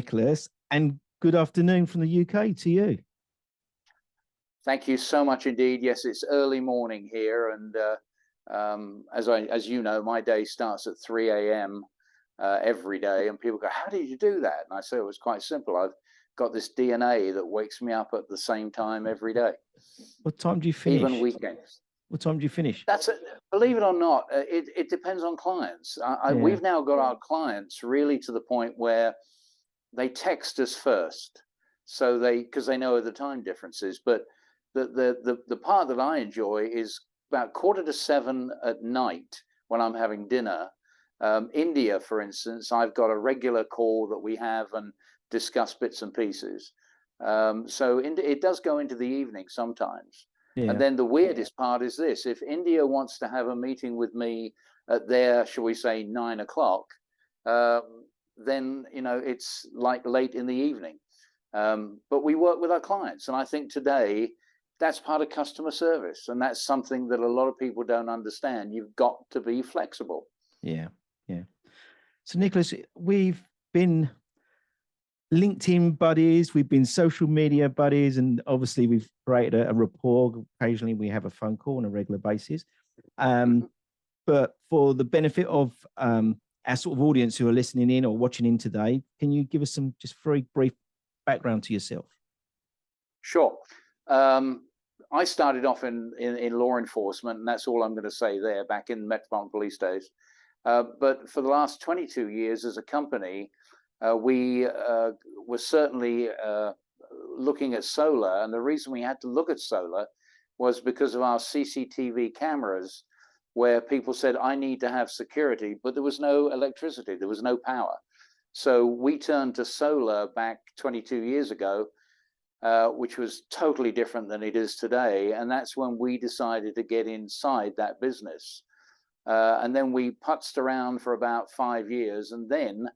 Nicholas, and good afternoon from the UK to you. Thank you so much indeed. Yes, it's early morning here, and as you know, my day starts at 3 a.m. Every day, and people go, "How did you do that?" And I say it was quite simple. I've got this DNA that wakes me up at the same time every day. What time do you finish? Even weekends. What time do you finish? Believe it or not, it depends on clients. We've now got our clients really to the point where they text us first, so because they know the time differences. But the part that I enjoy is about 6:45 at night when I'm having dinner. India, for instance, I've got a regular call that we have and discuss bits and pieces. So it does go into the evening sometimes. Yeah. And then the weirdest part is this: if India wants to have a meeting with me at their, shall we say, 9 o'clock, then it's like late in the evening. But we work with our clients, and I think today that's part of customer service, and that's something that a lot of people don't understand. You've got to be flexible. Yeah. So Nicholas, we've been LinkedIn buddies, we've been social media buddies, and obviously we've created a rapport. Occasionally we have a phone call on a regular basis. But for the benefit of our sort of audience who are listening in or watching in today, can you give us some just very brief background to yourself? Sure. I started off in law enforcement, and that's all I'm going to say there, back in Metropolitan Police days. But for the last 22 years as a company, we were certainly looking at solar. And the reason we had to look at solar was because of our CCTV cameras, where people said, I need to have security, but there was no electricity, there was no power. So we turned to solar back 22 years ago, which was totally different than it is today. And that's when we decided to get inside that business. And then we putzed around for about 5 years, and then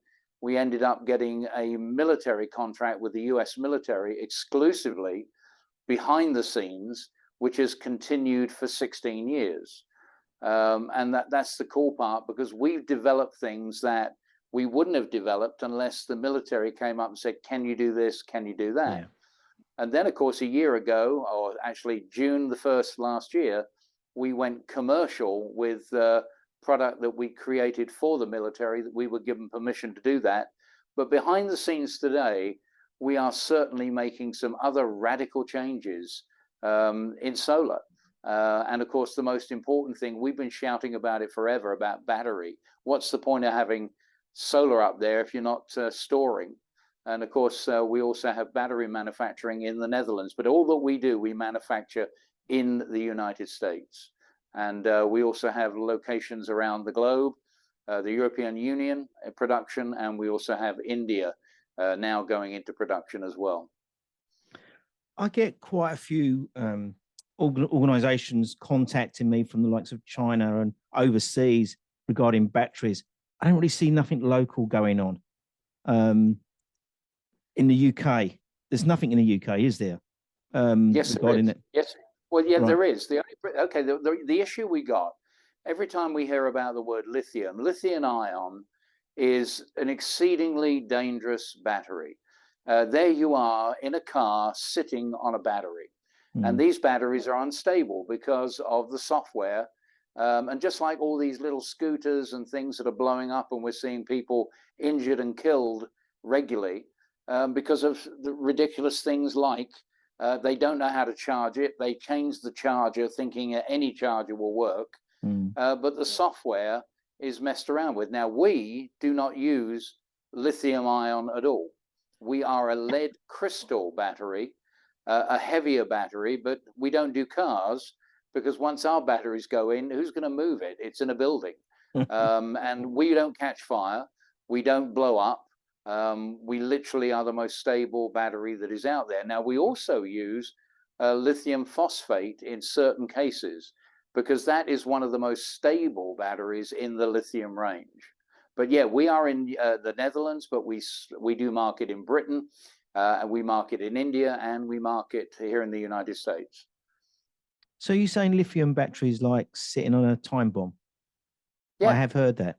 we ended up getting a military contract with the US military exclusively behind the scenes, which has continued for 16 years. And that's the cool part, because we've developed things that we wouldn't have developed unless the military came up and said, can you do this? Can you do that? Yeah. And then, of course, a year ago, or actually June the 1st last year, we went commercial with the product that we created for the military, that we were given permission to do that. But behind the scenes today, we are certainly making some other radical changes in solar. And of course, the most important thing, we've been shouting about it forever, about battery. What's the point of having solar up there if you're not storing? And of course, we also have battery manufacturing in the Netherlands, but all that we do, we manufacture in the United States. And we also have locations around the globe, the European Union production, and we also have India now going into production as well. I get quite a few organizations contacting me from the likes of China and overseas regarding batteries. I don't really see nothing local going on. In the UK, there's nothing in the UK, is there? Yes, there is. Yes. Well, yeah, right. There is. The issue we got, every time we hear about the word lithium ion is an exceedingly dangerous battery. There you are in a car sitting on a battery. And these batteries are unstable because of the software. And just like all these little scooters and things that are blowing up, and we're seeing people injured and killed regularly because of the ridiculous things like they don't know how to charge it. They change the charger thinking any charger will work, but the software is messed around with. Now, we do not use lithium ion at all. We are a lead crystal battery, a heavier battery, but we don't do cars, because once our batteries go in, who's going to move it? It's in a building. And we don't catch fire. We don't blow up. We literally are the most stable battery that is out there. Now, we also use lithium phosphate in certain cases, because that is one of the most stable batteries in the lithium range. But yeah, we are in the Netherlands, but we do market in Britain, and we market in India, and we market here in the United States. So you're saying lithium batteries like sitting on a time bomb? Yeah. I have heard that.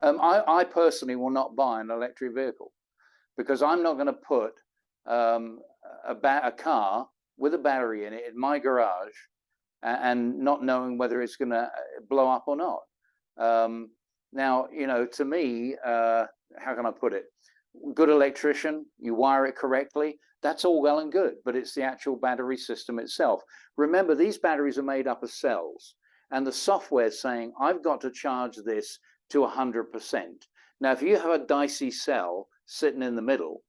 I personally will not buy an electric vehicle. because I'm not going to put a car with a battery in it in my garage and not knowing whether it's going to blow up or not. Now, you know, to me, how can I put it? Good electrician, you wire it correctly, that's all well and good, but it's the actual battery system itself. Remember, these batteries are made up of cells, and the software is saying, I've got to charge this to 100%. Now, if you have a dicey cell sitting in the middle,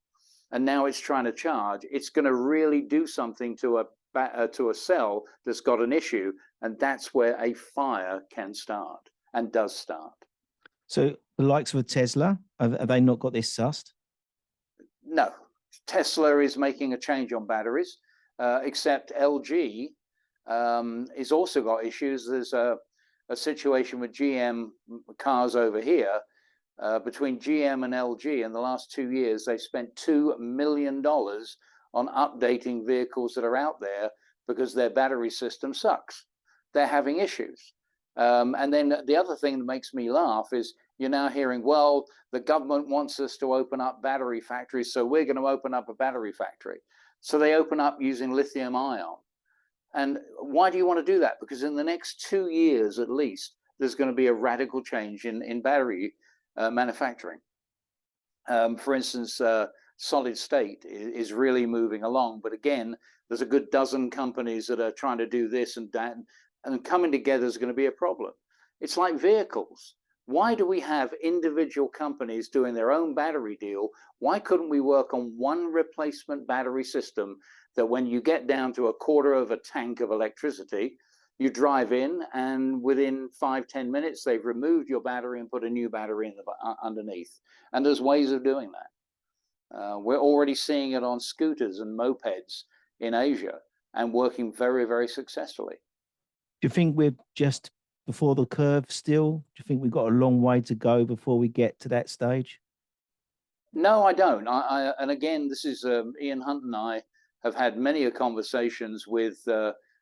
and now it's trying to charge, it's going to really do something to a cell that's got an issue, and that's where a fire can start and does start. So the likes of a Tesla, have they not got this sussed? No, Tesla is making a change on batteries, except LG is also got issues. There's a situation with GM cars over here. Between GM and LG in the last 2 years, they've spent $2 million on updating vehicles that are out there because their battery system sucks. They're having issues. And then the other thing that makes me laugh is you're now hearing, well, the government wants us to open up battery factories, so we're going to open up a battery factory. So they open up using lithium ion. And why do you want to do that? Because in the next 2 years, at least, there's going to be a radical change in battery manufacturing. For instance, solid state is really moving along. But again, there's a good dozen companies that are trying to do this and that, and coming together is going to be a problem. It's like vehicles. Why do we have individual companies doing their own battery deal? Why couldn't we work on one replacement battery system that when you get down to a quarter of a tank of electricity, you drive in and within 5-10 minutes, they've removed your battery and put a new battery in underneath. And there's ways of doing that. We're already seeing it on scooters and mopeds in Asia and working very, very successfully. Do you think we're just before the curve still? Do you think we've got a long way to go before we get to that stage? No, I don't. And again, this is Ian Hunt and I have had many conversations with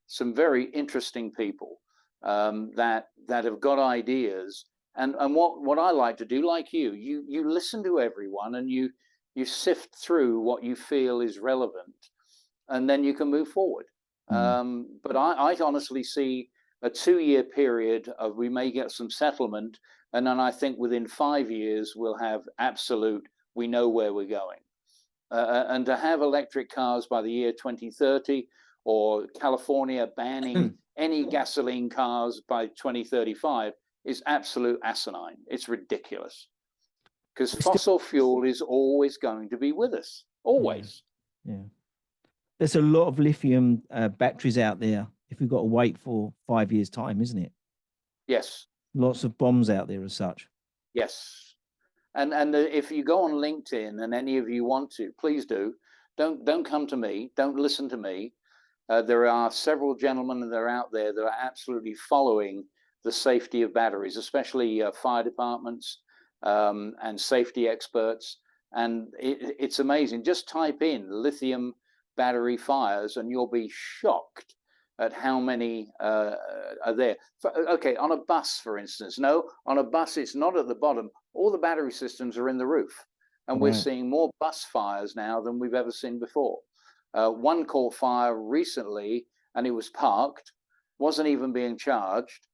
some very interesting people that have got ideas. And what I like to do, like you listen to everyone and you sift through what you feel is relevant, and then you can move forward. But I honestly see a 2-year period of we may get some settlement, and then I think within 5 years we'll have absolute, we know where we're going. And to have electric cars by the year 2030, or California banning any gasoline cars by 2035 is absolute asinine. It's ridiculous. Because fossil fuel is always going to be with us, always. Yeah. There's a lot of lithium batteries out there if we've got to wait for 5 years' time, isn't it? Yes. Lots of bombs out there as such. Yes. And if you go on LinkedIn and any of you want to, please do. Don't come to me. Don't listen to me. There are several gentlemen that are out there that are absolutely following the safety of batteries, especially fire departments and safety experts. And it's amazing. Just type in lithium battery fires and you'll be shocked at how many are there. Okay, on a bus, for instance. No, on a bus, it's not at the bottom. All the battery systems are in the roof. And we're seeing more bus fires now than we've ever seen before. One caught fire recently and it was parked, wasn't even being charged.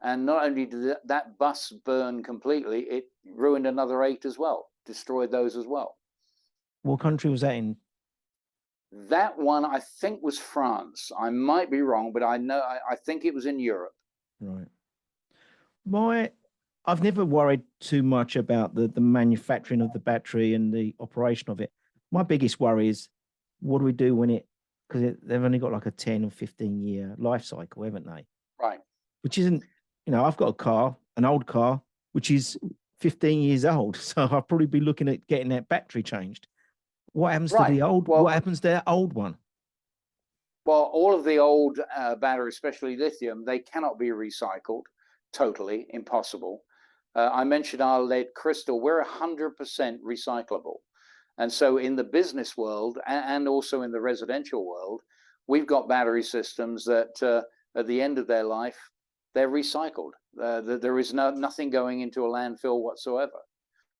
And not only did that bus burn completely, it ruined another 8 as well, destroyed those as well. What country was that in? That one, I think, was France. I might be wrong, but I think it was in Europe. Right. I've never worried too much about the manufacturing of the battery and the operation of it. My biggest worry is, what do we do when because they've only got like a 10 or 15 year life cycle, haven't they? Right. Which isn't, I've got a car, an old car, which is 15 years old. So I'll probably be looking at getting that battery changed. What happens to the old? What happens to that old one? Well, all of the old batteries, especially lithium, they cannot be recycled. Totally impossible. I mentioned our lead crystal. We're 100% recyclable. And so in the business world and also in the residential world, we've got battery systems that at the end of their life, they're recycled. There is nothing going into a landfill whatsoever.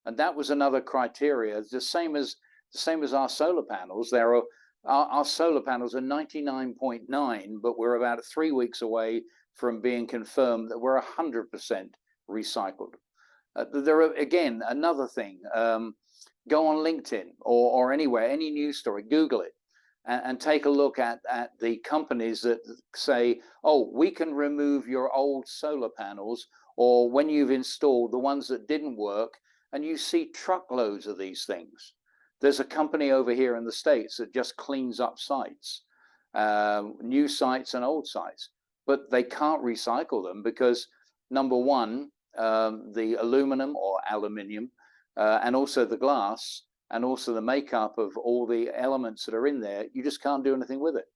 And that was another criteria, the same as the same as our solar panels. There are our solar panels are 99.9, but we're about 3 weeks away from being confirmed that we're 100% recycled. There are, again, another thing. Go on LinkedIn or anywhere, any news story, Google it, and take a look at the companies that say, oh, we can remove your old solar panels, or when you've installed the ones that didn't work, and you see truckloads of these things. There's a company over here in the States that just cleans up sites, new sites and old sites, but they can't recycle them because, number one, the aluminum or aluminium, and also the glass, and also the makeup of all the elements that are in there, you just can't do anything with it.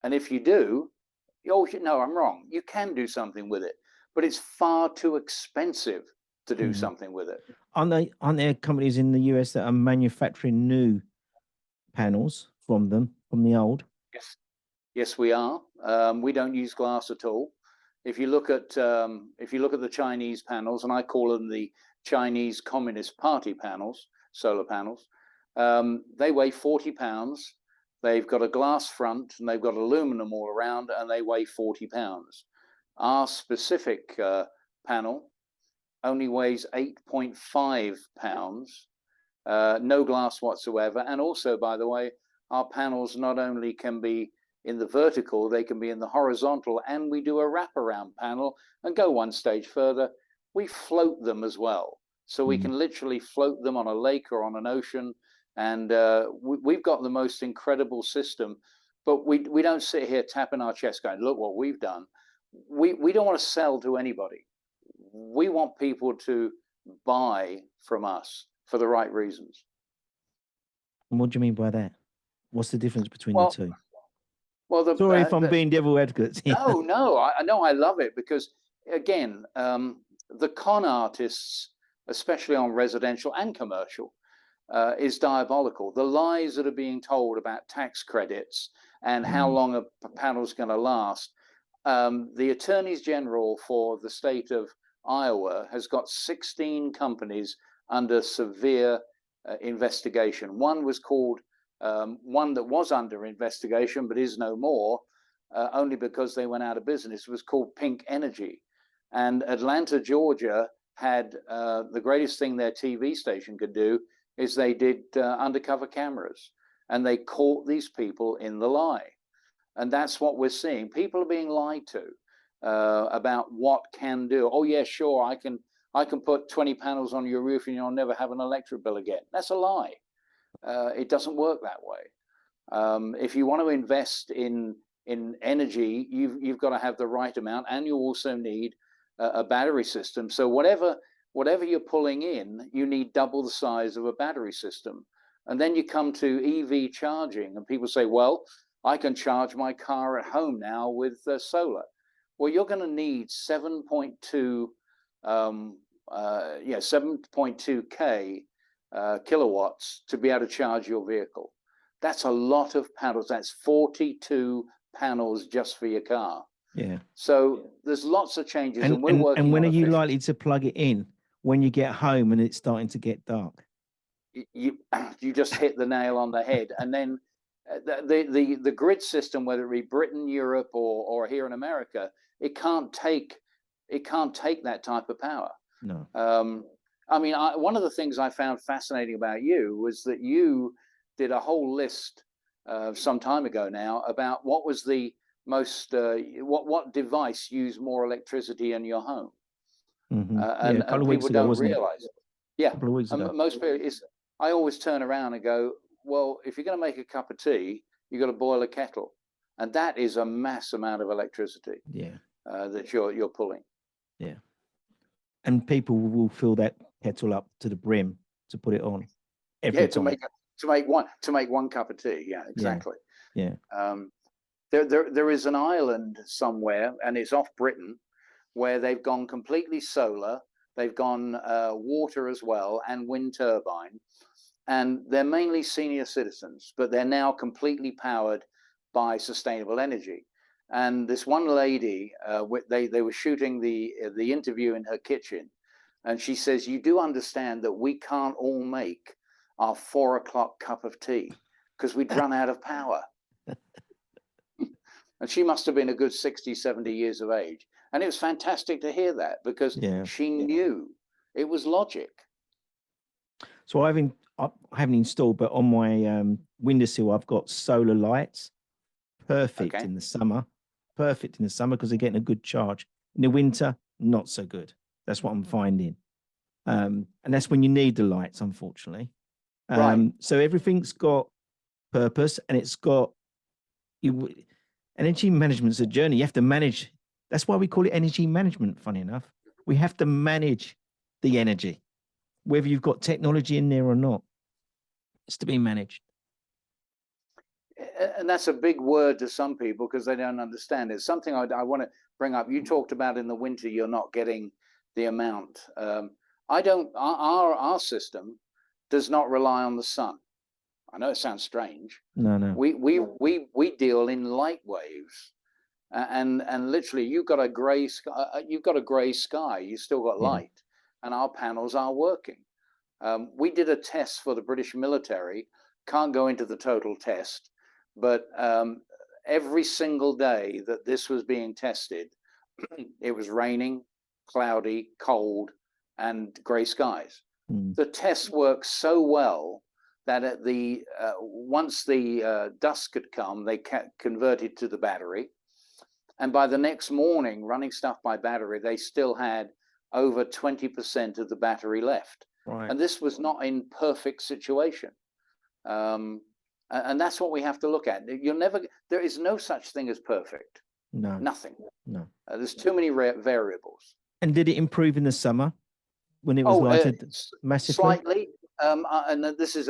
And if you do, oh no, I'm wrong. You can do something with it, but it's far too expensive to do something with it. Aren't there companies in the US that are manufacturing new panels from the old? Yes, we are. We don't use glass at all. If you look at the Chinese panels, and I call them the Chinese Communist Party panels, solar panels, they weigh 40 pounds. They've got a glass front and they've got aluminum all around, and they weigh 40 pounds. Our specific panel only weighs 8.5 pounds, no glass whatsoever. And also, by the way, our panels not only can be in the vertical, they can be in the horizontal, and we do a wraparound panel and go one stage further. We float them as well. So we can literally float them on a lake or on an ocean. And we've got the most incredible system, but we don't sit here tapping our chest going, look what we've done. We don't want to sell to anybody. We want people to buy from us for the right reasons. And what do you mean by that? What's the difference between the two? Well, sorry if I'm being devil advocate. No, I love it, because again, the con artists, especially on residential and commercial, is diabolical. The lies that are being told about tax credits and how long a panel is going to last. The Attorney General for the state of Iowa has got 16 companies under severe investigation. One was called, one that was under investigation but is no more, only because they went out of business. It was called Pink Energy. And Atlanta, Georgia had the greatest thing their TV station could do is they did undercover cameras, and they caught these people in the lie. And that's what we're seeing. People are being lied to about what can do. Oh yeah, sure, I can put 20 panels on your roof and you'll never have an electric bill again. That's a lie. It doesn't work that way. If you want to invest in energy, you've got to have the right amount, and you also need a battery system. So whatever you're pulling in, you need double the size of a battery system. And then you come to EV charging, and people say, well, I can charge my car at home now with solar. Well, you're going to need 7.2 7.2K kilowatts to be able to charge your vehicle. That's a lot of panels. That's 42 panels just for your car. Yeah. So there's lots of changes, and we're working. And when are you likely to plug it in? When you get home and it's starting to get dark? You just hit the nail on the head. And then the grid system, whether it be Britain, Europe, or here in America, it can't take that type of power. No. I mean, one of the things I found fascinating about you was that you did a whole list some time ago now about what was the most what device used more electricity in your home. And people don't realize it. Yeah, a couple of weeks ago. Most people, I always turn around and go, well, if you're going to make a cup of tea, you've got to boil a kettle, and that is a mass amount of electricity. Yeah, that you're pulling. Yeah, and people will fill that kettle up to the brim to put it on. Every time. to make one cup of tea. Yeah, exactly. Yeah. There is an island somewhere, and it's off Britain, where they've gone completely solar. They've gone water as well, and wind turbine. And they're mainly senior citizens, but they're now completely powered by sustainable energy. And this one lady, they were shooting the interview in her kitchen, and she says, "You do understand that we can't all make our 4 o'clock cup of tea because we'd run out of power. And she must have been a good 60, 70 years of age. And it was fantastic to hear that because she knew it was logic. So I haven't installed, but on my windowsill, I've got solar lights. Perfect in the summer. Perfect in the summer because they're getting a good charge. In the winter, not so good. That's what I'm finding. And that's when you need the lights, unfortunately. So everything's got purpose, and it's got energy management's a journey. You have to manage. That's why we call it energy management, funny enough. We have to manage the energy, whether you've got technology in there or not. It's to be managed. And that's a big word to some people because they don't understand. It's something I want to bring up. You talked about in the winter, you're not getting the amount. Our system does not rely on the sun. I know it sounds strange. No. We deal in light waves, and literally you've got a gray sky. You still got light, and our panels are working. We did a test for the British military. Can't go into the total test, but every single day that this was being tested, it was raining, cloudy, cold, and gray skies. The test worked so well that at the once the dusk had come, they converted to the battery, and by the next morning, running stuff by battery, they still had over 20% of the battery left. Right. And this was not in perfect situation. And that's what we have to look at. There is no such thing as perfect. No. Nothing. No. There's too many variables. And did it improve in the summer when it was lighted massively? Slightly. And this is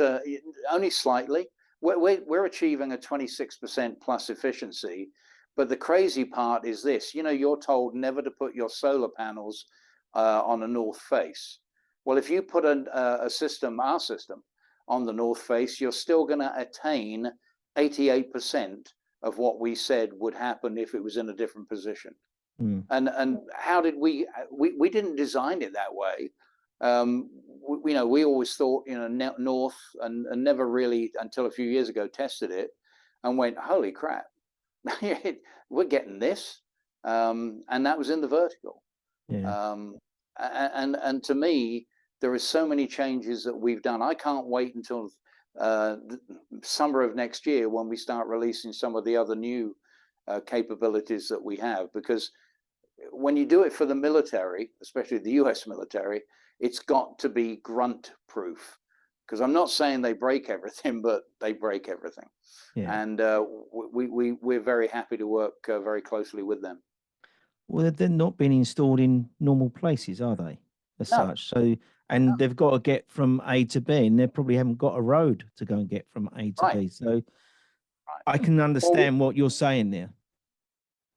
only slightly. We're achieving a 26% plus efficiency. But the crazy part is this, you're told never to put your solar panels on a north face. Well, if you put our system on the north face, you're still going to attain 88% of what we said would happen if it was in a different position. And how did we didn't design it that way. We always thought, north, and never really until a few years ago tested it and went, holy crap, we're getting this. And that was in the vertical. And to me, there are so many changes that we've done. I can't wait until the summer of next year when we start releasing some of the other new capabilities that we have, because when you do it for the military, especially the US military, it's got to be grunt proof, because I'm not saying they break everything, but they break everything. And we're very happy to work very closely with them. Well, they're not being installed in normal places, are they? As such. So, and they've got to get from A to B, and they probably haven't got a road to go and get from A to B. So I can understand what you're saying there.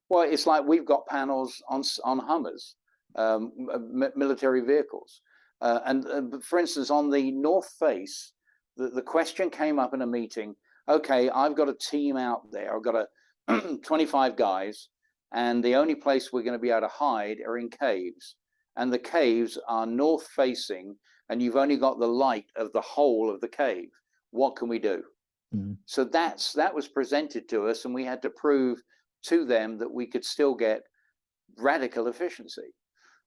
Well, it's like we've got panels on Hummers, military vehicles. And for instance, on the north face, the question came up in a meeting, okay, I've got a team out there. I've got 25 guys, and the only place we're going to be able to hide are in caves. And the caves are north facing, and you've only got the light of the whole of the cave. What can we do? So that was presented to us, and we had to prove to them that we could still get radical efficiency,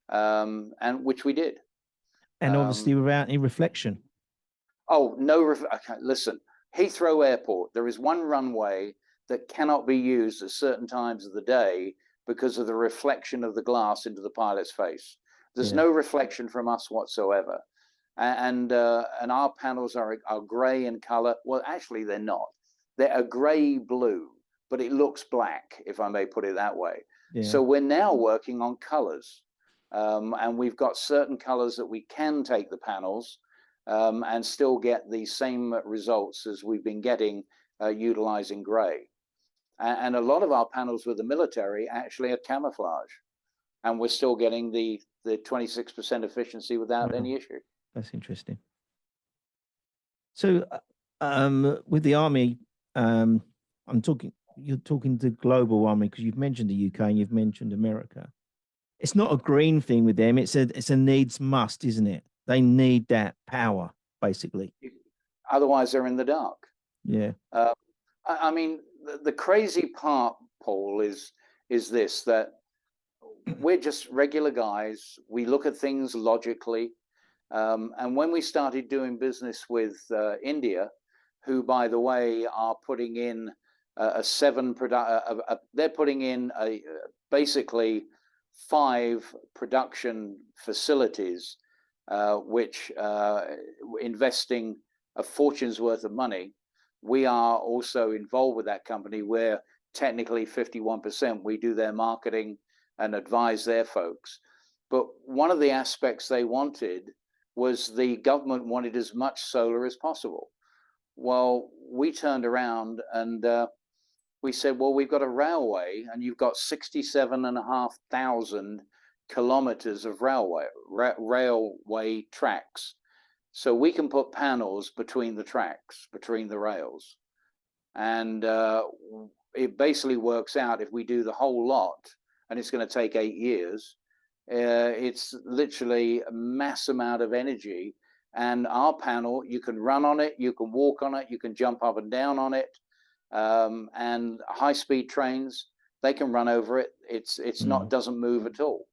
and which we did. And obviously without any reflection. Oh, no. Okay, listen, Heathrow Airport, there is one runway that cannot be used at certain times of the day because of the reflection of the glass into the pilot's face. There's no reflection from us whatsoever. And our panels are gray in color. Well, actually, they're not. They're a gray blue, but it looks black, if I may put it that way. So we're now working on colors. And we've got certain colors that we can take the panels and still get the same results as we've been getting utilizing gray. And a lot of our panels with the military actually are camouflage, and we're still getting the 26% efficiency without any issue. That's interesting. So with the Army, you're talking to global Army, because you've mentioned the UK and you've mentioned America. It's not a green thing with them. It's a needs must, isn't it? They need that power, basically. Otherwise, they're in the dark. Yeah. I mean, the crazy part, Paul, is this, that we're just regular guys. We look at things logically. And when we started doing business with India, who, by the way, are putting in they're putting in basically 5 production facilities, which investing a fortune's worth of money. We are also involved with that company. We're technically 51%. We do their marketing and advise their folks. But one of the aspects they wanted was the government wanted as much solar as possible. Well, we turned around and we said, well, we've got a railway and you've got 67,500 kilometers of railway tracks. So we can put panels between the tracks, between the rails. And it basically works out, if we do the whole lot, and it's going to take 8 years, it's literally a mass amount of energy. And our panel, you can run on it, you can walk on it, you can jump up and down on it. And high-speed trains, they can run over it. It's not, doesn't move at all.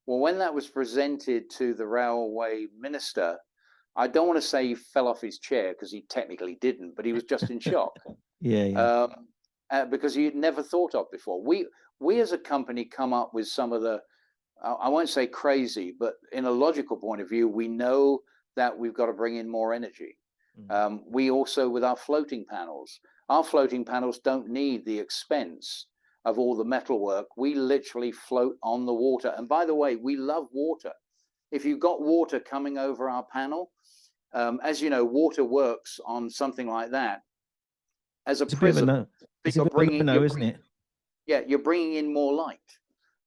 Well, when that was presented to the railway minister, I don't want to say he fell off his chair, because he technically didn't, but he was just in shock. Yeah. Because he'd never thought of before. We as a company come up with some of the, I won't say crazy, but in a logical point of view, we know that we've got to bring in more energy. We also, with our floating panels don't need the expense of all the metal work. We literally float on the water. And by the way, we love water. If you've got water coming over our panel, as you know, water works on something like that as a prism. It's a bit of a no, isn't it? Yeah, you're bringing in more light.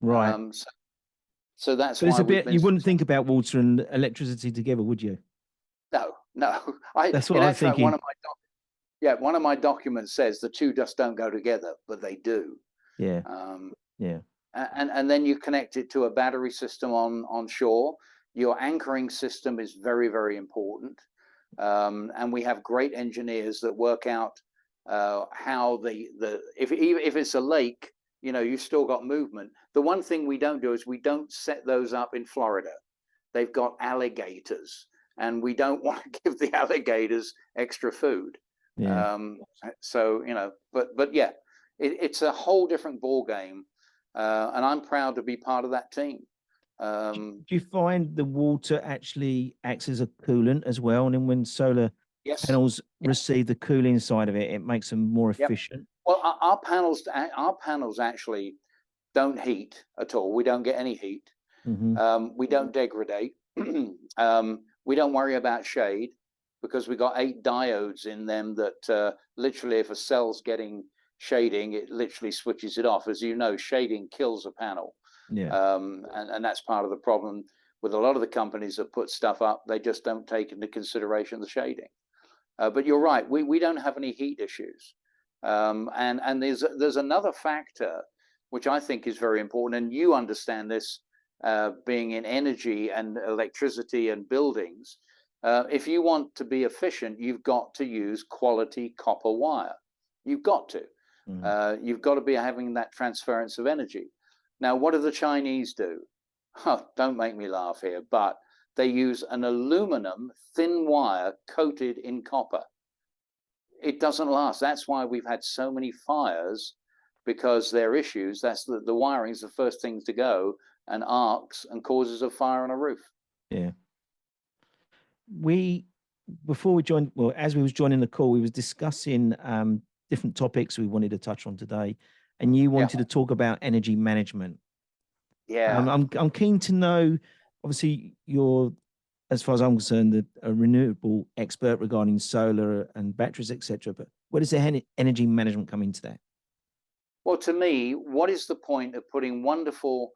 Right. So that's why it's a bit. You wouldn't think about water and electricity together, would you? No. That's what I'm thinking. One of my documents says the two just don't go together, but they do. Yeah. And then you connect it to a battery system on shore. Your anchoring system is very, very important. And we have great engineers that work out how if it's a lake, you know, you've still got movement. The one thing we don't do is we don't set those up in Florida. They've got alligators, and we don't want to give the alligators extra food. Yeah. So, you know, but yeah, it's a whole different ball game, and I'm proud to be part of that team. Do you find the water actually acts as a coolant as well? And then when solar panels receive the cooling side of it, it makes them more efficient? Well, our panels actually don't heat at all. We don't get any heat. We don't degrade. We don't worry about shade, because we've got 8 diodes in them that literally, if a cell's getting shading, it literally switches it off. As you know, shading kills a panel. And that's part of the problem with a lot of the companies that put stuff up. They just don't take into consideration the shading. But you're right, we don't have any heat issues. And there's another factor which I think is very important, and you understand this, being in energy and electricity and buildings. If you want to be efficient, you've got to use quality copper wire. You've got to. You've got to be having that transference of energy. Now, what do the Chinese do? Oh, don't make me laugh here, but they use an aluminum thin wire coated in copper. It doesn't last. That's why we've had so many fires, because they're issues. That's the wiring is the first things to go, and arcs and causes a fire on a roof. Yeah. Before we joined, well, as we was joining the call, we was discussing different topics we wanted to touch on today, and you wanted to talk about energy management. I'm keen to know. Obviously, you're, as far as I'm concerned, a renewable expert regarding solar and batteries, etc. But where does the energy management come into that? Well, to me, what is the point of putting wonderful,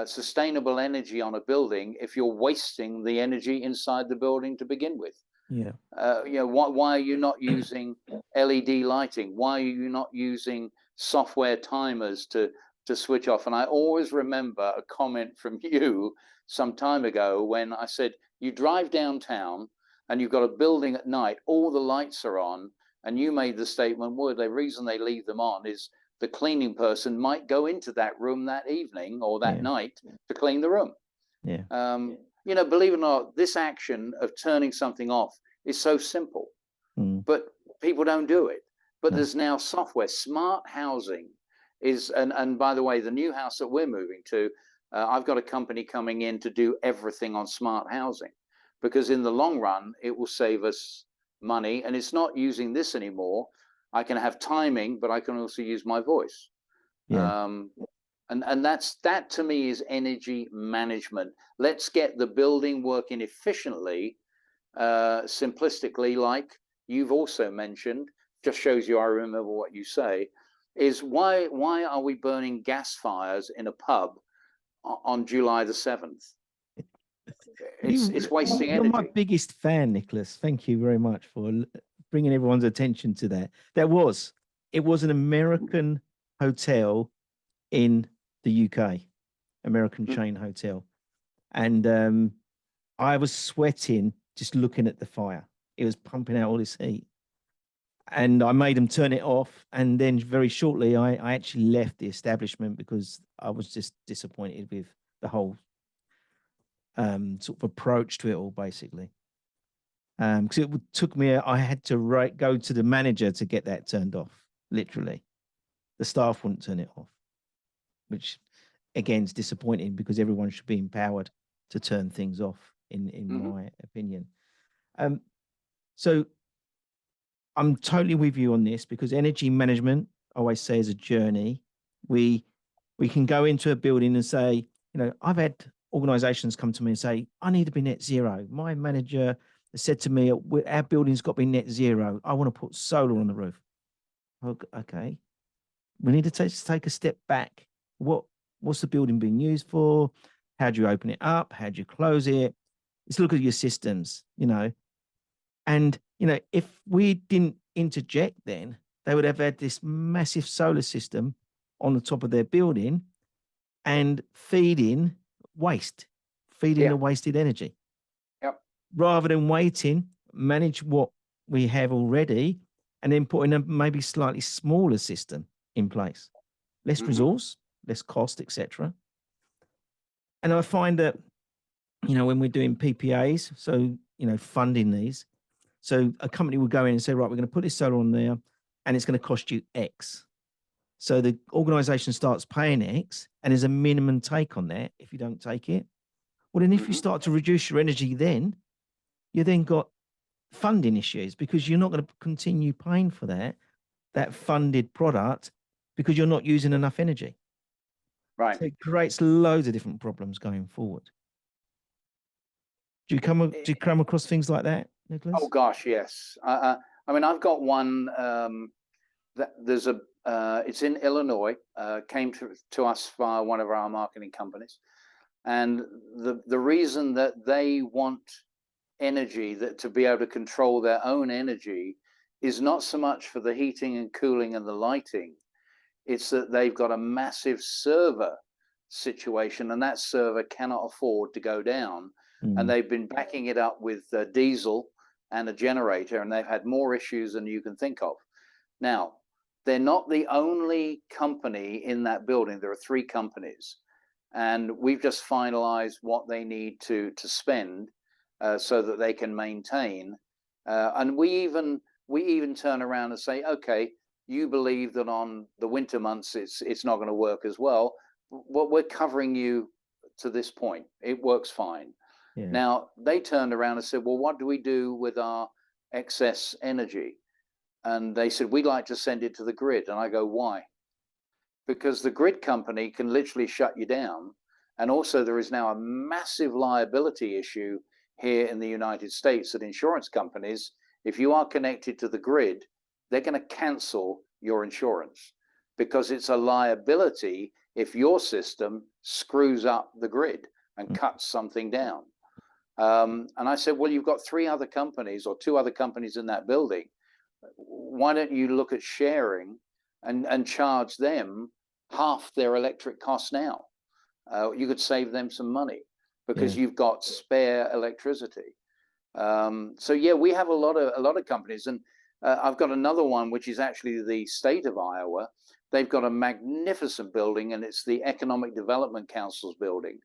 sustainable energy on a building if you're wasting the energy inside the building to begin with? You know, why are you not using LED lighting? Why are you not using software timers to switch off? And I always remember a comment from you some time ago when I said, you drive downtown and you've got a building at night, all the lights are on, and you made the statement, well, the reason they leave them on is the cleaning person might go into that room that evening or that night to clean the room. Yeah. You know, believe it or not, this action of turning something off is so simple, but people don't do it. But there's now software. Smart housing is, and by the way, the new house that we're moving to, I've got a company coming in to do everything on smart housing, because in the long run, it will save us money. And it's not using this anymore. I can have timing, but I can also use my voice. And that to me is energy management. Let's get the building working efficiently, simplistically, like you've also mentioned. Just shows you I remember what you say. Is why are we burning gas fires in a pub on July the 7th? It's wasting energy. You're my biggest fan, Nicholas. Thank you very much for bringing everyone's attention to that. It was an American hotel in the UK, American chain hotel. And I was sweating just looking at the fire. It was pumping out all this heat. And I made them turn it off. And then very shortly, I actually left the establishment because I was just disappointed with the whole sort of approach to it all, basically. Because it took me, I had to go to the manager to get that turned off, literally. The staff wouldn't turn it off, which again is disappointing because everyone should be empowered to turn things off, in my opinion. So I'm totally with you on this, because energy management, I always say, is a journey. We can go into a building and say, you know, I've had organizations come to me and say, I need to be net zero. My manager said to me, our building's got to be net zero. I want to put solar on the roof. Okay. We need to take a step back. What's the building being used for? How do you open it up? How do you close it? Let's look at your systems, you know. And, you know, if we didn't interject then, they would have had this massive solar system on the top of their building and feeding the wasted energy. Yep. Rather than waiting, manage what we have already and then putting a maybe slightly smaller system in place. Less resource, less cost, etc. And I find that, you know, when we're doing PPAs, so, you know, funding these, so a company will go in and say, right, we're going to put this solar on there and it's going to cost you X. So the organization starts paying X and there's a minimum take on that if you don't take it. Well, then if you start to reduce your energy, then you then got funding issues, because you're not going to continue paying for that funded product because you're not using enough energy. Right. So it creates loads of different problems going forward. Do you come across things like that, Nicholas? Oh gosh, yes. I mean, I've got one that there's a it's in Illinois. Came to us via one of our marketing companies, and the reason that they want energy, that to be able to control their own energy, is not so much for the heating and cooling and the lighting. It's that they've got a massive server situation, and that server cannot afford to go down. And they've been backing it up with diesel and a generator, and they've had more issues than you can think of. Now, they're not the only company in that building. There are 3 companies, and we've just finalized what they need to spend so that they can maintain. And we even turn around and say, okay, you believe that on the winter months it's not going to work as well. Well, we're covering you to this point. It works fine. Yeah. Now, they turned around and said, well, what do we do with our excess energy? And they said, we'd like to send it to the grid. And I go, why? Because the grid company can literally shut you down. And also there is now a massive liability issue here in the United States that insurance companies, if you are connected to the grid, they're going to cancel your insurance because it's a liability if your system screws up the grid and cuts something down. And I said, well, you've got 3 other companies or 2 other companies in that building. Why don't you look at sharing and charge them half their electric costs now? You could save them some money because you've got spare electricity. So yeah, we have a lot of companies, and I've got another one which is actually the state of Iowa. They've got a magnificent building, and it's the Economic Development Council's building.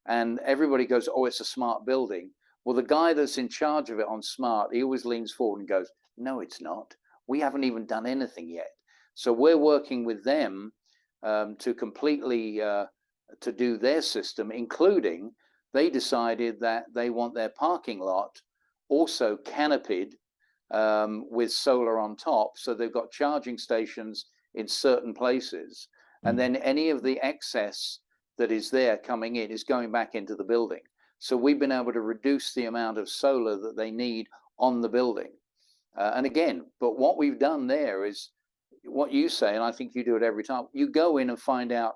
And everybody goes, "Oh, it's a smart building." Well, the guy that's in charge of it on smart, he always leans forward and goes, "No, it's not. We haven't even done anything yet." So we're working with them to completely to do their system, including they decided that they want their parking lot also canopied with solar on top. So they've got charging stations in certain places. And then any of the excess that is there coming in is going back into the building. So we've been able to reduce the amount of solar that they need on the building. And again, but what we've done there is what you say, and I think you do it every time. You go in and find out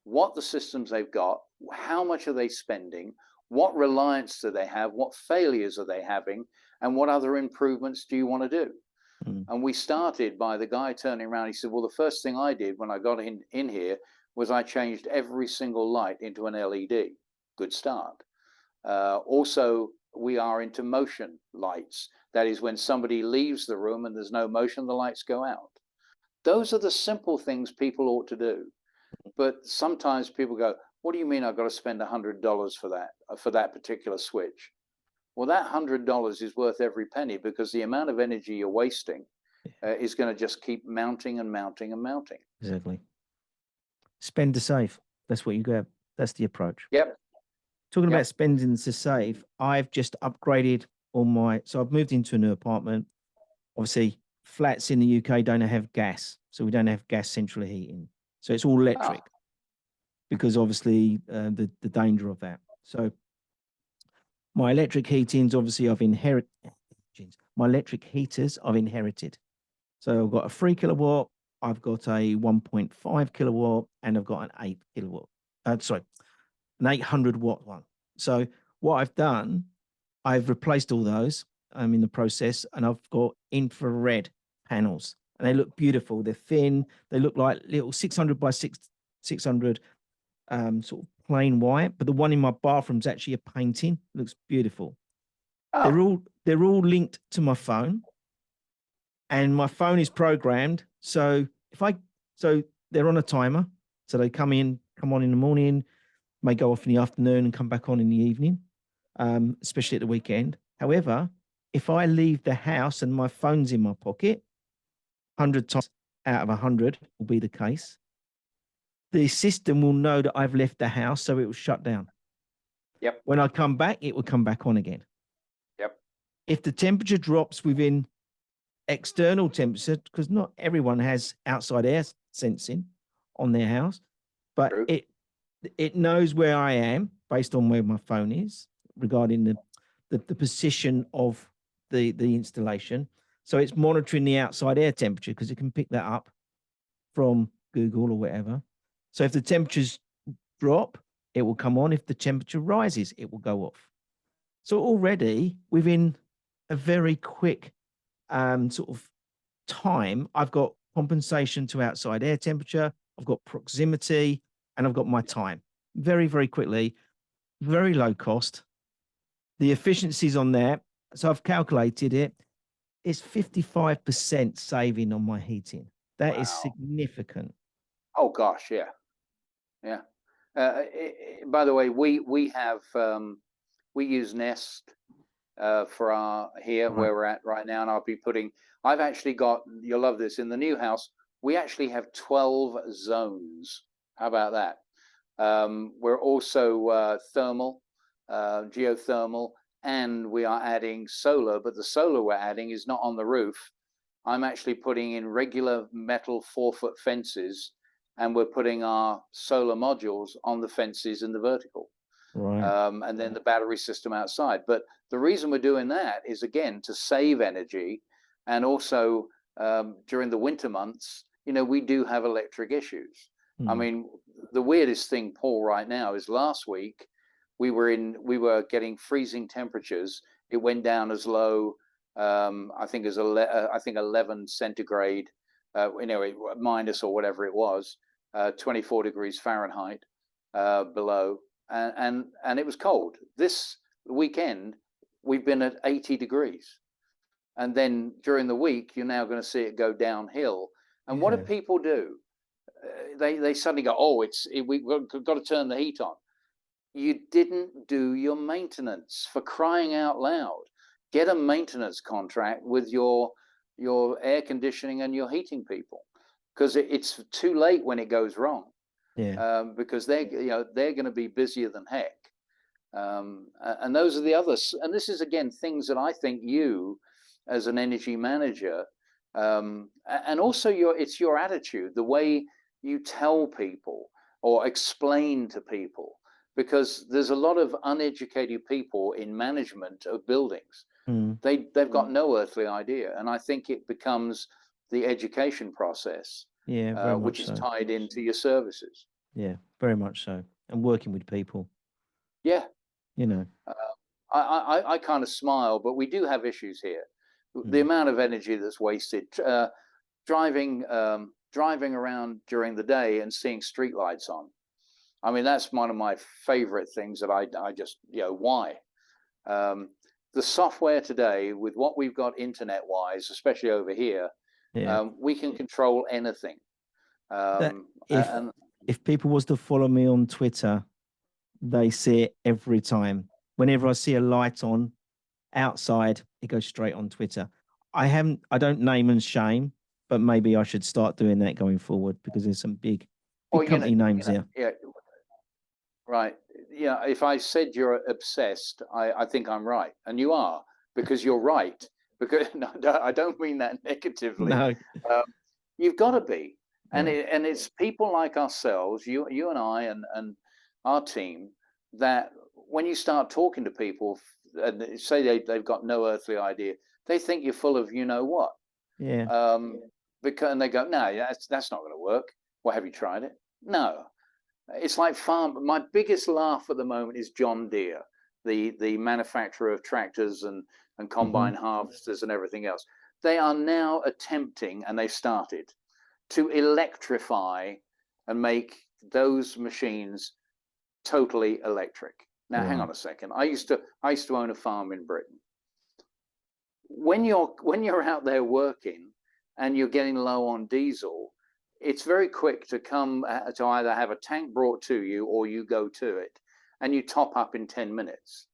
what the systems they've got, how much are they spending, what reliance do they have, what failures are they having, and what other improvements do you want to do? And we started by the guy turning around. He said, "Well, the first thing I did when I got in here was I changed every single light into an LED." Good start. Also, we are into motion lights. That is, when somebody leaves the room and there's no motion, the lights go out. Those are the simple things people ought to do. But sometimes people go, "What do you mean I've got to spend $100 for that particular switch?" Well, that $100 is worth every penny, because the amount of energy you're wasting is going to just keep mounting and mounting and mounting. Exactly. Spend to save. That's what you grab. That's the approach. Yep. Talking about spending to save, I've just upgraded all my. So I've moved into a new apartment. Obviously, flats in the UK don't have gas, so we don't have gas central heating. So it's all electric, because obviously the danger of that. So my electric heatings, obviously, I've inherited. My electric heaters I've inherited. So I've got a 3 kilowatt, I've got a 1.5 kilowatt, and I've got an 8 kilowatt. An 800 watt one. So what I've done, I've replaced all those. I'm in the process, and I've got infrared panels, and they look beautiful. They're thin. They look like little 600 by 600 sort of plain white, but the one in my bathroom is actually a painting. It looks beautiful. They're all linked to my phone, and my phone is programmed. So they're on a timer. So they come on in the morning, may go off in the afternoon and come back on in the evening, especially at the weekend. However, if I leave the house and my phone's in my pocket, 100 times out of 100 will be the case, the system will know that I've left the house, so it will shut down. Yep. When I come back, it will come back on again. Yep. If the temperature drops within external temperature, because not everyone has outside air sensing on their house, but True. it knows where I am based on where my phone is regarding the position of the installation. So it's monitoring the outside air temperature, because it can pick that up from Google or whatever. So if the temperatures drop, it will come on. If the temperature rises, it will go off. So already within a very quick sort of time, I've got compensation to outside air temperature, I've got proximity, and I've got my time. Very, very quickly, very low cost. The efficiencies on there, so I've calculated it, it's 55% saving on my heating. That is significant. Oh gosh, yeah. Yeah. By the way, we have we use Nest for our here where we're at right now, and I've actually got, you'll love this, in the new house we actually have 12 zones. How about that? We're also thermal, geothermal, and we are adding solar, but the solar we're adding is not on the roof. I'm actually putting in regular metal 4-foot fences, and we're putting our solar modules on the fences in the vertical. Right. And then the battery system outside. But the reason we're doing that is, again, to save energy, and also during the winter months, we do have electric issues. I mean, the weirdest thing, Paul, right now is last week we were getting freezing temperatures. It went down as low, I think 11 centigrade, minus or whatever it was, 24 degrees Fahrenheit below, and it was cold. This weekend we've been at 80 degrees. And then during the week, you're now going to see it go downhill. And what do people do? They suddenly go, oh, we've got to turn the heat on. You didn't do your maintenance, for crying out loud. Get a maintenance contract with your air conditioning and your heating people, because it's too late when it goes wrong. Because they're going to be busier than heck. And those are the others. And this is, again, things that I think you, as an energy manager, and also it's your attitude, the way you tell people or explain to people, because there's a lot of uneducated people in management of buildings. They've got no earthly idea. And I think it becomes the education process, which is tied into your services. Yeah, very much so. And working with people. Yeah. You know, I kind of smile, but we do have issues here. The amount of energy that's wasted, driving around during the day and seeing streetlights on. I mean, that's one of my favorite things that I just, why? The software today, with what we've got internet-wise, especially over here, we can control anything. If people was to follow me on Twitter, they see it every time. Whenever I see a light on outside, it goes straight on Twitter. I don't name and shame, but maybe I should start doing that going forward, because there's some big company names there. Yeah, right. Yeah, if I said you're obsessed, I think I'm right, and you are, because you're right. Because no, I don't mean that negatively. No, you've got to be, and it's people like ourselves, you and I, and our team, that when you start talking to people and say they've got no earthly idea, they think you're full of what. And they go, no, that's not going to work. Well, have you tried it? No. It's like my biggest laugh at the moment is John Deere, the manufacturer of tractors and combine harvesters and everything else. They are now attempting, and they've started, to electrify and make those machines totally electric. Now, hang on a second. I used to own a farm in Britain. When you're out there working and you're getting low on diesel, it's very quick to come to either have a tank brought to you or you go to it, and you top up in 10 minutes.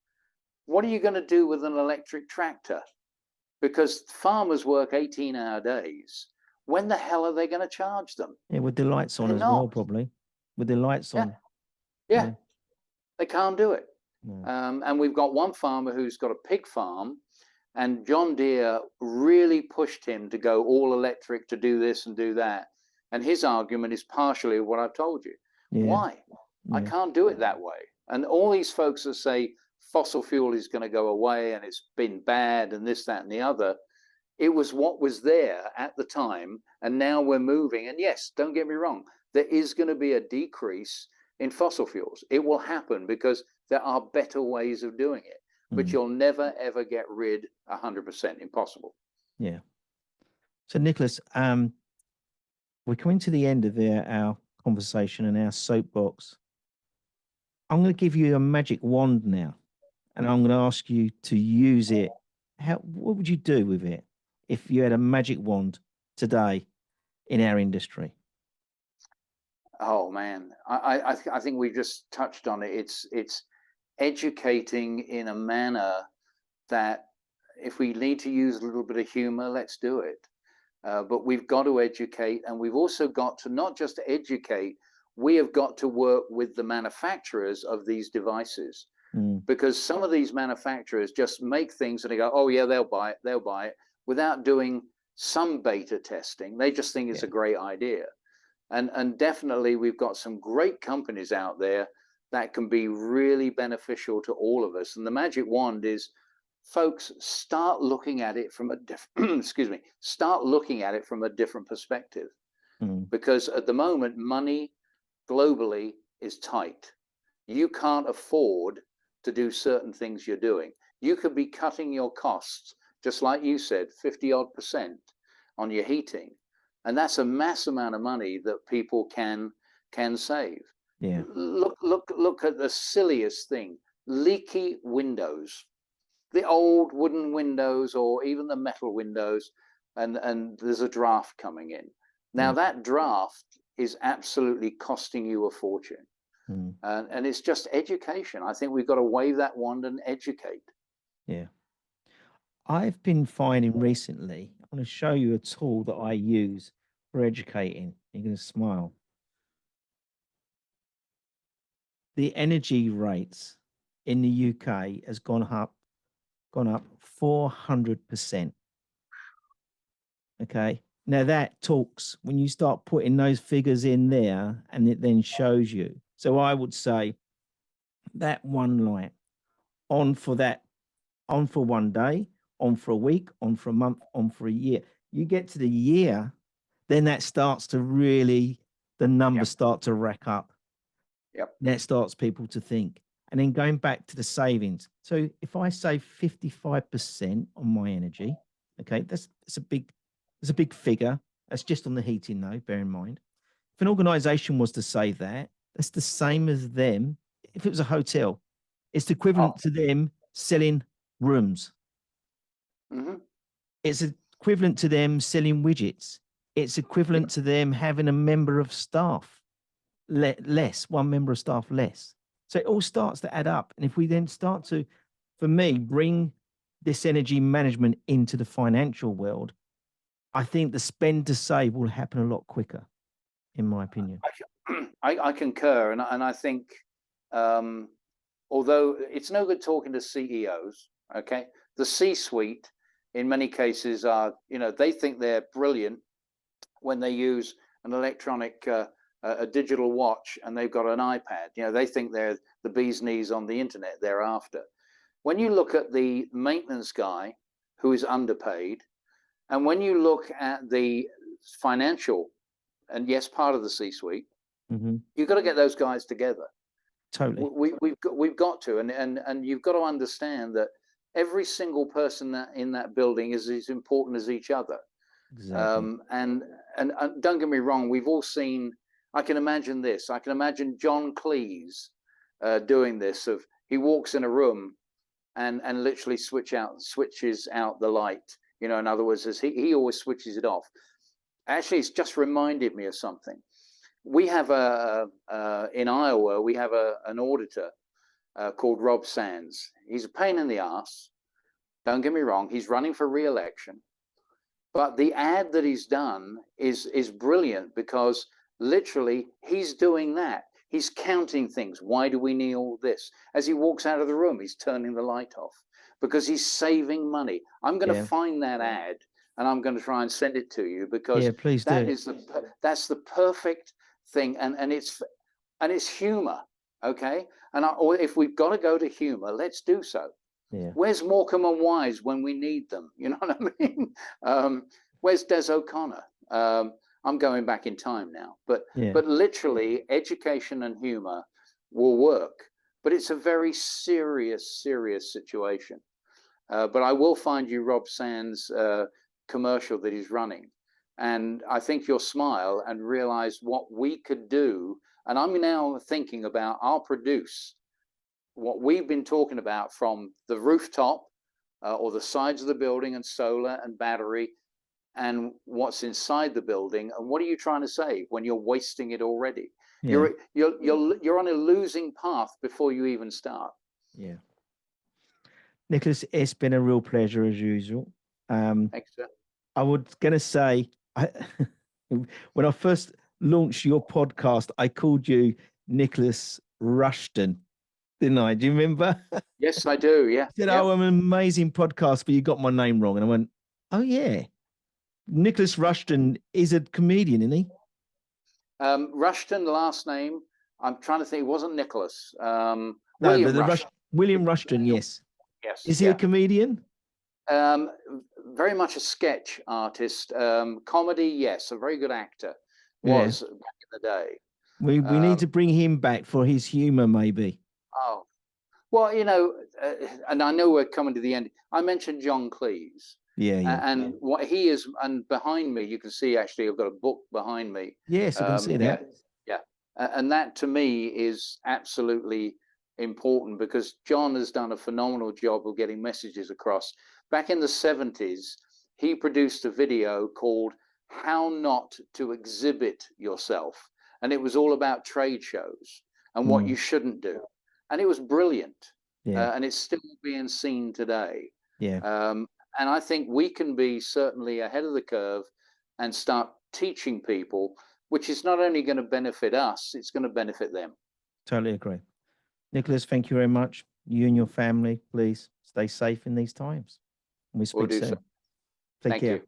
What are you going to do with an electric tractor? Because farmers work 18-hour days. When the hell are they going to charge them? Yeah, with the lights on as well, probably. With the lights on. Yeah. They can't do it. And we've got one farmer who's got a pig farm, and John Deere really pushed him to go all electric, to do this and do that. And his argument is partially what I've told you. Why? I can't do it that way. And all these folks that say fossil fuel is going to go away and it's been bad and this, that, and the other, it was what was there at the time. And now we're moving. And yes, don't get me wrong, there is going to be a decrease in fossil fuels. It will happen because there are better ways of doing it, but you'll never, ever get rid 100%. Impossible. Yeah. So, Nicholas, we're coming to the end of our conversation and our soapbox. I'm going to give you a magic wand now, and I'm going to ask you to use it. What would you do with it if you had a magic wand today in our industry? Oh man, I think we've just touched on it. It's educating in a manner that, if we need to use a little bit of humor, let's do it. But we've got to educate, and we've also got to not just educate, we have got to work with the manufacturers of these devices, because some of these manufacturers just make things and they go, oh yeah, they'll buy it, without doing some beta testing. They just think it's a great idea. And definitely we've got some great companies out there that can be really beneficial to all of us. And the magic wand is, folks, start looking at it from a different start looking at it from a different perspective. Because at the moment, money globally is tight. You can't afford to do certain things you're doing. You could be cutting your costs, just like you said, 50% on your heating. And that's a mass amount of money that people can save. Look at the silliest thing, leaky windows. the old wooden windows or even the metal windows, and there's a draft coming in. Now that draft is absolutely costing you a fortune. And it's just education. I think we've got to wave that wand and educate. Yeah. I've been finding recently, I'm going to show you a tool that I use for educating. You're going to smile. The energy rates in the UK has gone up 400%. Okay. Now that talks when you start putting those figures in there, and it then shows you. So I would say that one light on for 1 day, on for a week, on for a month, on for a year. You get to the year, then that starts to really, the numbers start to rack up. That starts people to think. And then going back to the savings. So if I save 55% on my energy, okay, that's a big figure. That's just on the heating though, bear in mind. If an organization was to save that, that's the same as them. If it was a hotel, it's equivalent to them selling rooms. It's equivalent to them selling widgets. It's equivalent to them having a member of staff less, one member of staff less. So it all starts to add up. And if we then start to, for me, bring this energy management into the financial world, I think the spend to save will happen a lot quicker, in my opinion. I concur. And I think, although it's no good talking to CEOs, okay, the C-suite in many cases are, they think they're brilliant when they use an electronic, a digital watch, and they've got an iPad. They think they're the bee's knees on the internet thereafter. When you look at the maintenance guy who is underpaid, and when you look at the financial, and yes, part of the C-suite, you've got to get those guys together. Totally. We've got to, and you've got to understand that every single person that in that building is as important as each other. Exactly. And don't get me wrong, we've all seen. I can imagine this. I can imagine John Cleese doing this. Of he walks in a room and literally switches out the light. In other words, as he always switches it off. Actually, it's just reminded me of something. We have in Iowa, we have an auditor called Rob Sands. He's a pain in the ass. Don't get me wrong. He's running for re-election, but the ad that he's done is brilliant because literally he's doing that. He's counting things. Why do we need all this? As he walks out of the room, he's turning the light off because he's saving money. I'm going to find that ad and I'm going to try and send it to you because please that's the perfect thing. And it's humor. Okay. And if we've got to go to humor, let's do so. Where's Morecambe and Wise when we need them? You know what I mean? Where's Des O'Connor? I'm going back in time now, but literally education and humor will work, but it's a very serious situation. But I will find you Rob Sands' commercial that he's running, and I think you'll smile and realize what we could do. And I'm now thinking about, I'll produce what we've been talking about from the rooftop or the sides of the building and solar and battery, and what's inside the building, and what are you trying to save when you're wasting it already? You're on a losing path before you even start. Nicholas, it's been a real pleasure as usual. Thanks, sir. I was gonna say, when I first launched your podcast, I called you Nicholas Rushton, didn't I? Do you remember? Yes, I do. Yeah. I said, "Oh, I'm an amazing podcast, but you got my name wrong." And I went, "Oh yeah, Nicholas Rushton is a comedian, isn't he?" Rushton, the last name, I'm trying to think. It wasn't Nicholas. William Rushton. William Rushton, yes. Yes. Is he a comedian? Very much a sketch artist. Comedy, yes. A very good actor. Was back in the day. We need to bring him back for his humor, maybe. Oh, well, and I know we're coming to the end. I mentioned John Cleese. And what he is, and behind me, you can see actually I've got a book behind me. Yes, I can see that. Yeah. And that to me is absolutely important because John has done a phenomenal job of getting messages across. Back in the 70s, he produced a video called How Not to Exhibit Yourself. And it was all about trade shows and what you shouldn't do. And it was brilliant. And it's still being seen today. And I think we can be certainly ahead of the curve and start teaching people, which is not only going to benefit us, it's going to benefit them. Totally agree. Nicholas, thank you very much. You and your family, please stay safe in these times. We speak soon. Take care.